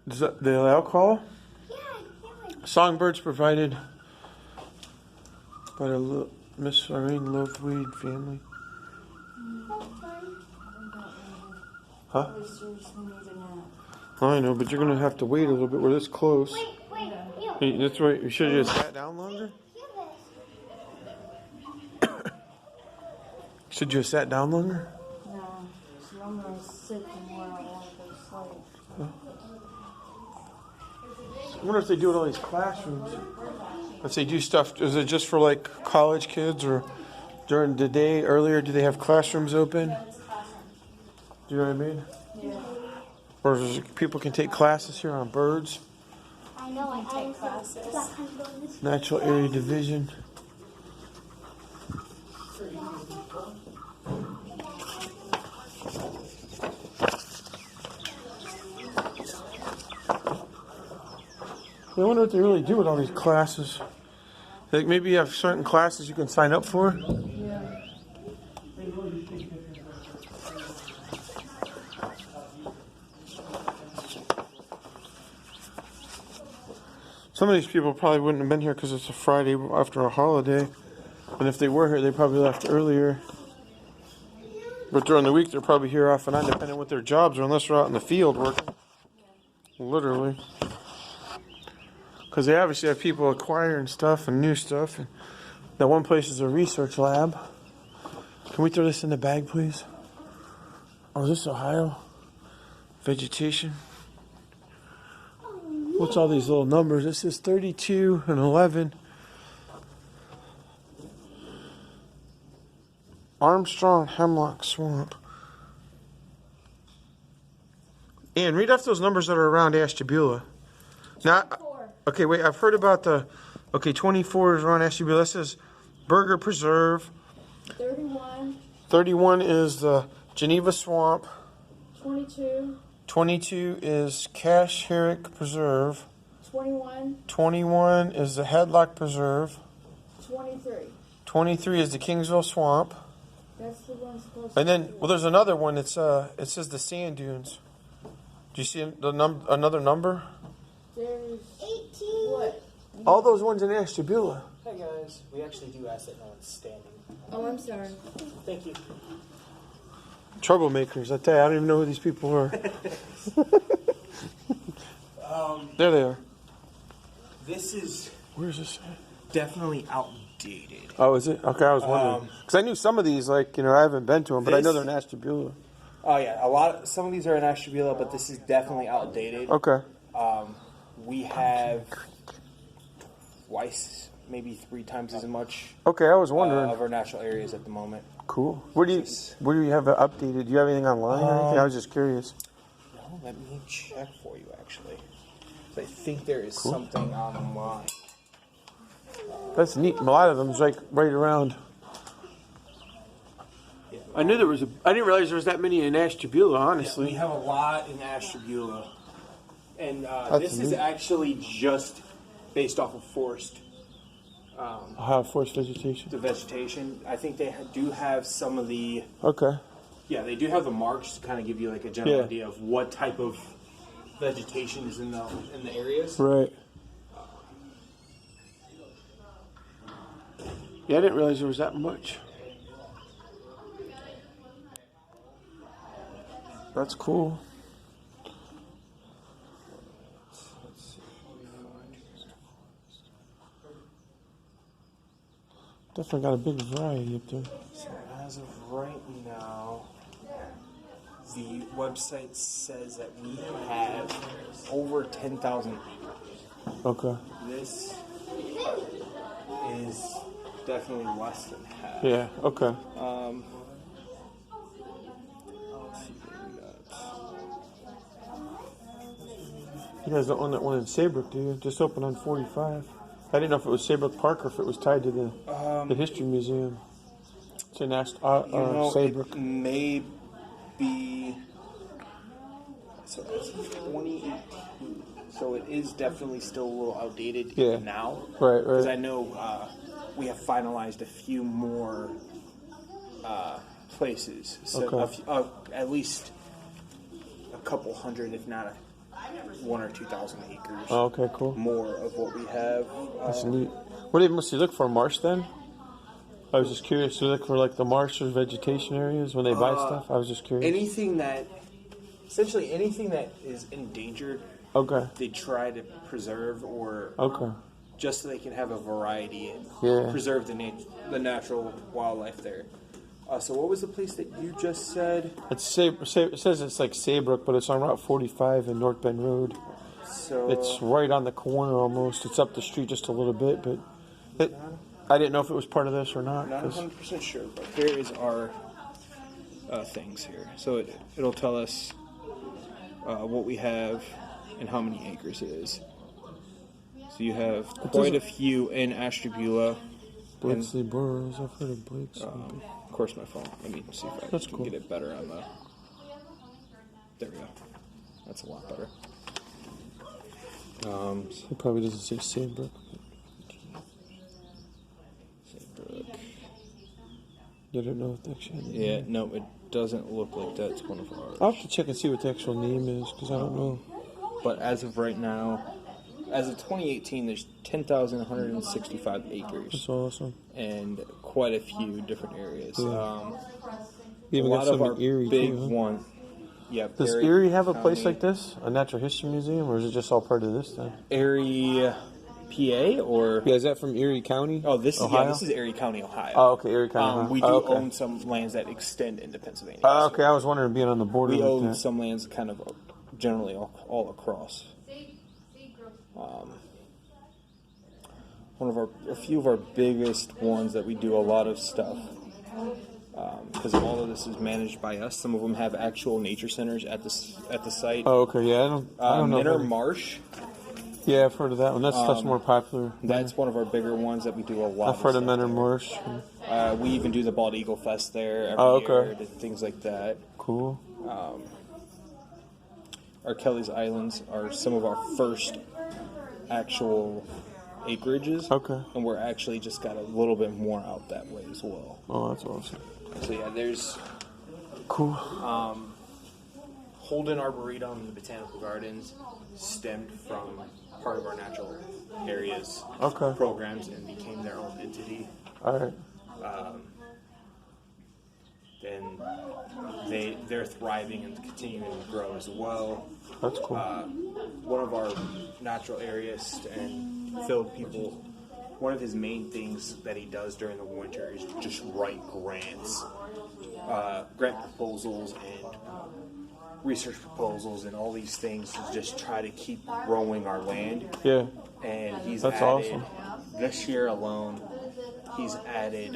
Does that, the alcohol? Songbirds provided by the Miss Irene Loveweed family. Huh? I know, but you're gonna have to wait a little bit. We're this close. Hey, that's right. You should have just sat down longer. Should you have sat down longer? No, the longer I sit, the more I want to go to sleep. I wonder if they do it in all these classrooms. If they do stuff, is it just for like college kids or during the day earlier? Do they have classrooms open? Do you know what I mean? Yeah. Or is it, people can take classes here on birds? I know, I take classes. Natural Area Division. I wonder what they really do with all these classes. Like maybe you have certain classes you can sign up for. Yeah. Some of these people probably wouldn't have been here because it's a Friday after a holiday. And if they were here, they probably left earlier. But during the week, they're probably here off and on, depending on what their jobs are, unless they're out in the field working. Literally. Because they obviously have people acquiring stuff and new stuff. And that one place is a research lab. Can we throw this in the bag, please? Oh, is this Ohio? Vegetation. What's all these little numbers? This is 32 and 11. Armstrong Hemlock Swamp. And read off those numbers that are around Ashtabula. Now, okay, wait, I've heard about the, okay, 24 is around Ashtabula. This is Burger Preserve. 31. 31 is the Geneva Swamp. 22. 22 is Cache Herrick Preserve. 21. 21 is the Headlock Preserve. 23. 23 is the Kingsville Swamp. That's the one supposed And to then, be. well, there's another one. It's it says the Sand Dunes. Do you see another number? There's 18. what? All those ones in Ashtabula. Hi guys, we actually do ask that no one's standing. Oh, I'm sorry. Thank you. Troublemakers, I tell you, I don't even know who these people are. There they are. This is Where's this? definitely outdated. Oh, is it? Okay, I was wondering. Because I knew some of these, like, I haven't been to them, but I know they're in Ashtabula. Oh yeah, some of these are in Ashtabula, but this is definitely outdated. Okay. We have twice, maybe 3 times as much Okay, I was wondering. of our natural areas at the moment. Cool. Where do you have it updated? Do you have anything online or anything? I was just curious. No, let me check for you actually. I think there is something online. That's neat. A lot of them's like right around. Yeah. I knew there was I didn't realize there was that many in Ashtabula, honestly. We have a lot in Ashtabula. And this is neat. actually just based off of forest. Ohio forest vegetation. The vegetation. I think they do have some of the. Okay. Yeah, they do have the marks to kind of give you like a general Yeah. idea of what type of vegetation is in the areas. Right. Yeah, I didn't realize there was that much. That's cool. Definitely got a big variety up there. So as of right now, the website says that we have over 10,000. Okay. This is definitely less than half. Yeah, okay. Let's see what we got. You guys don't own that one in Saybrook, do you? Just opened on 45. I didn't know if it was Saybrook Park or if it was tied to the History Museum. It's in Saybrook. It may be. So it's 2018. So it is definitely still a little outdated now. Right. Because I know we have finalized a few more places. So Okay. at least a couple hundred, if not 1 or 2,000 acres. Oh, okay, cool. More of what we have. That's neat. What must you look for, marsh then? I was just curious. Do you look for like the marsh or vegetation areas when they buy stuff? I was just curious. Essentially anything that is endangered, Okay. they try to preserve or Okay. just so they can have a variety and Yeah. preserve the natural wildlife there. So what was the place that you just said? It's it says it's like Saybrook, but it's on Route 45 in North Bend Road. So It's right on the corner almost. It's up the street just a little bit, but I didn't know if it was part of this or not. not 100% sure, but here is our things here. So it'll tell us what we have and how many acres it is. So you have quite a few in Ashtabula. Blakesley Burrows. I've heard of Blakesley. Of course, my phone. Let me see if I can get it better on the. There we go. That's a lot better. It probably doesn't say Saybrook. Saybrook. I don't know if they actually. Yeah, no, it doesn't look like that's one of ours. I'll have to check and see what the actual name is because I don't know. But as of right now, as of 2018, there's 10,165 acres. That's awesome. And quite a few different areas. Yeah. A Even got lot of some our in Erie big too, huh? one. Yeah. Does Perry Erie have a County, place like this, a natural history museum, or is it just all part of this then? Erie, PA, or Yeah, is that from Erie County? oh, this Ohio? is Erie County, Ohio. Oh, okay, Erie County. Ohio. We do okay. own some lands that extend into Pennsylvania. Okay, I was wondering being on the border. We like own that. some lands kind of generally all across. A few of our biggest ones that we do a lot of stuff because all of this is managed by us. Some of them have actual nature centers at the site. Oh, okay, yeah, I don't know. Minter Marsh. Yeah, I've heard of that one. That's more popular. That's one of our bigger ones that we do a lot. I've heard of stuff Menor there. Marsh. We even do the Bald Eagle Fest there every year and things like that. Cool. Our Kelly's Islands are some of our first actual acreages. Okay. And we're actually just got a little bit more out that way as well. Oh, that's awesome. So yeah, there's Cool. Holden Arboretum and the Botanical Gardens stemmed from part of our natural areas programs and became their own entity. All right. And they're thriving and continuing to grow as well. That's cool. One of our natural areas and field people, one of his main things that he does during the winter is just write grants, grant proposals and research proposals and all these things to just try to keep growing our land. Yeah. And he's That's added, awesome. this year alone, he's added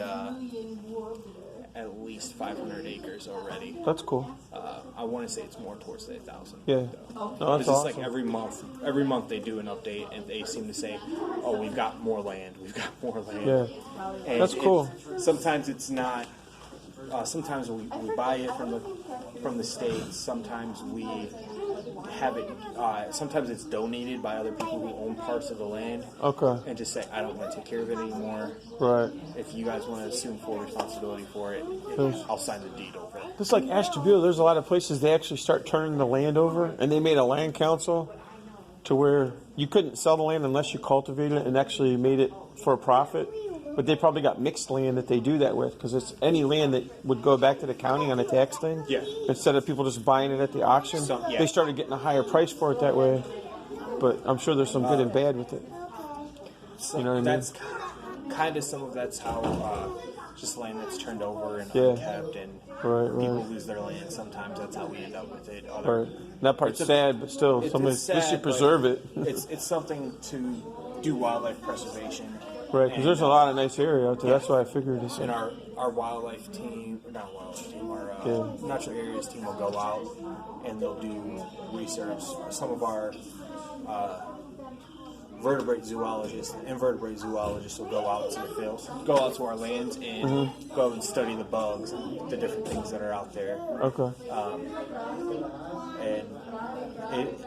at least 500 acres already. That's cool. I want to say it's more towards the 1,000. Yeah. No, that's It's awesome. like every month they do an update and they seem to say, "Oh, we've got more land. We've got more land." Yeah. And That's cool. Sometimes it's not. Sometimes we buy it from the states. Sometimes we have it. Sometimes it's donated by other people who own parts of the land. Okay. And just say, "I don't want to take care of it anymore. Right. If you guys want to assume full responsibility for it, I'll sign the deed over." Just like Ashtabula, there's a lot of places they actually start turning the land over, and they made a land council to where you couldn't sell the land unless you cultivated it and actually made it for a profit. But they probably got mixed land that they do that with, because it's any land that would go back to the county on a tax thing. Yeah. Instead of people just buying it at the auction, they started getting a higher price for it that way. But I'm sure there's some good and bad with it. You know what I mean? That's kind of some of that's how just land that's turned over and unkept and people lose their land. Sometimes that's how we end up with it. That part's sad, but still, at least you preserve it. It's something to do wildlife preservation. Right, because there's a lot of nice area out there. That's why I figured this. And our wildlife team, not wildlife team, our natural areas team will go out and they'll do research. Some of our vertebrate zoologists and invertebrate zoologists will go out to the fields, go out to our lands and go and study the bugs and the different things that are out there. Okay. And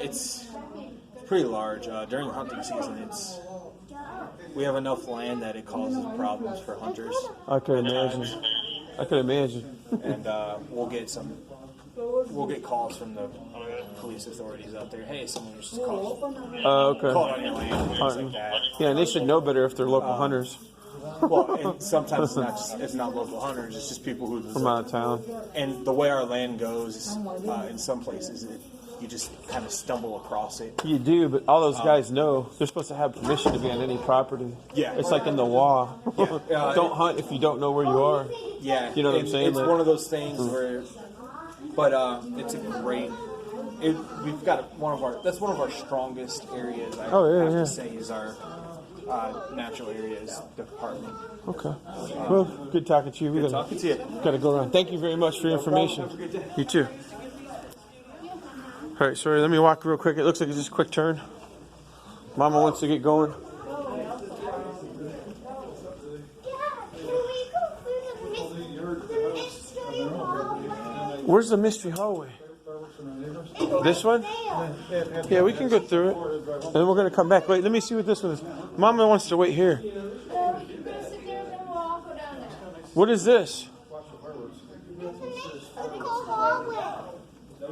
it's pretty large. During the hunting season, we have enough land that it causes problems for hunters. I could imagine. And we'll get some we'll get calls from the police authorities out there. Hey, someone was just called Okay. on your land, and things Hunting. like that. Yeah, and they should know better if they're local hunters Well, and sometimes it's not local hunters; it's just people who from out of town. And the way our land goes, in some places, you just kind of stumble across it. You do, but all those guys know they're supposed to have permission to be on any property. Yeah. It's like in the law. Yeah. Don't hunt if you don't know where you are. Yeah, You know what I'm and saying? It's Like- one of those things where, but it's a great. We've got that's one of our strongest areas. I have to say is our natural areas department. Okay. Well, good talking to you. We Good talking to you. gotta go around. Thank you very much for your information. Have a good day. You too. All right, sorry. Let me walk real quick. It looks like it's just a quick turn. Mama wants to get going. Dad, can we go through the mystery hallway? Where's the mystery hallway? This one? There. Yeah, we can go through it. And then we're gonna come back. Wait, let me see what this one is. Mama wants to wait here. You're gonna sit there and then we'll all go down there. What is this? It's a mystical hallway.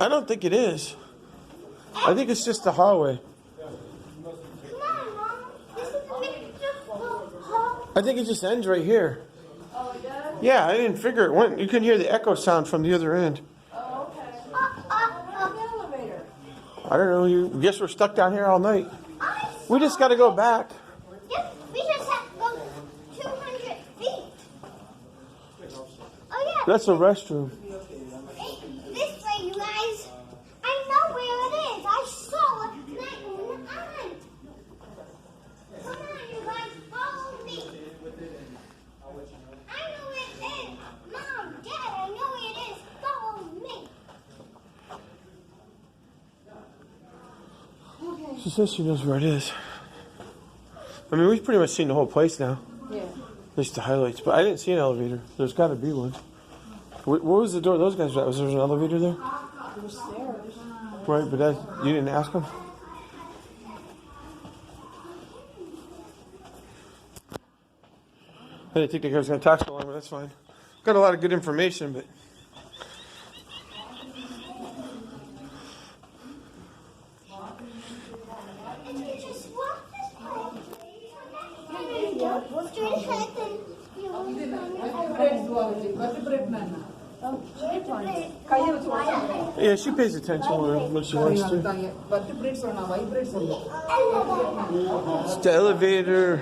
I don't think it is. I think it's just the hallway. Come on, Mom. This is a mystical hallway. I think it just ends right here. Yeah, I didn't figure it went. You can hear the echo sound from the other end. I don't know. You guess we're stuck down here all night. We just got to go back. Yep, we just have to go 200 feet. Oh, yeah. That's a restroom. This way, you guys. I know where it is. I saw it with my own eyes. Come on, you guys, follow me. I know where it is. Mom, Dad, I know where it is. Follow me. She says she knows where it is. I mean, we've pretty much seen the whole place now. Yeah. At least the highlights. But I didn't see an elevator. There's got to be one. What was the door those guys were at? Was there an elevator there? There's stairs. Right, but you didn't ask them? I didn't think the guy was going to talk so long, but that's fine. Got a lot of good information, but... If you just walk this way, straight ahead, then you'll Yeah, she pays attention when she wants to. It's the elevator.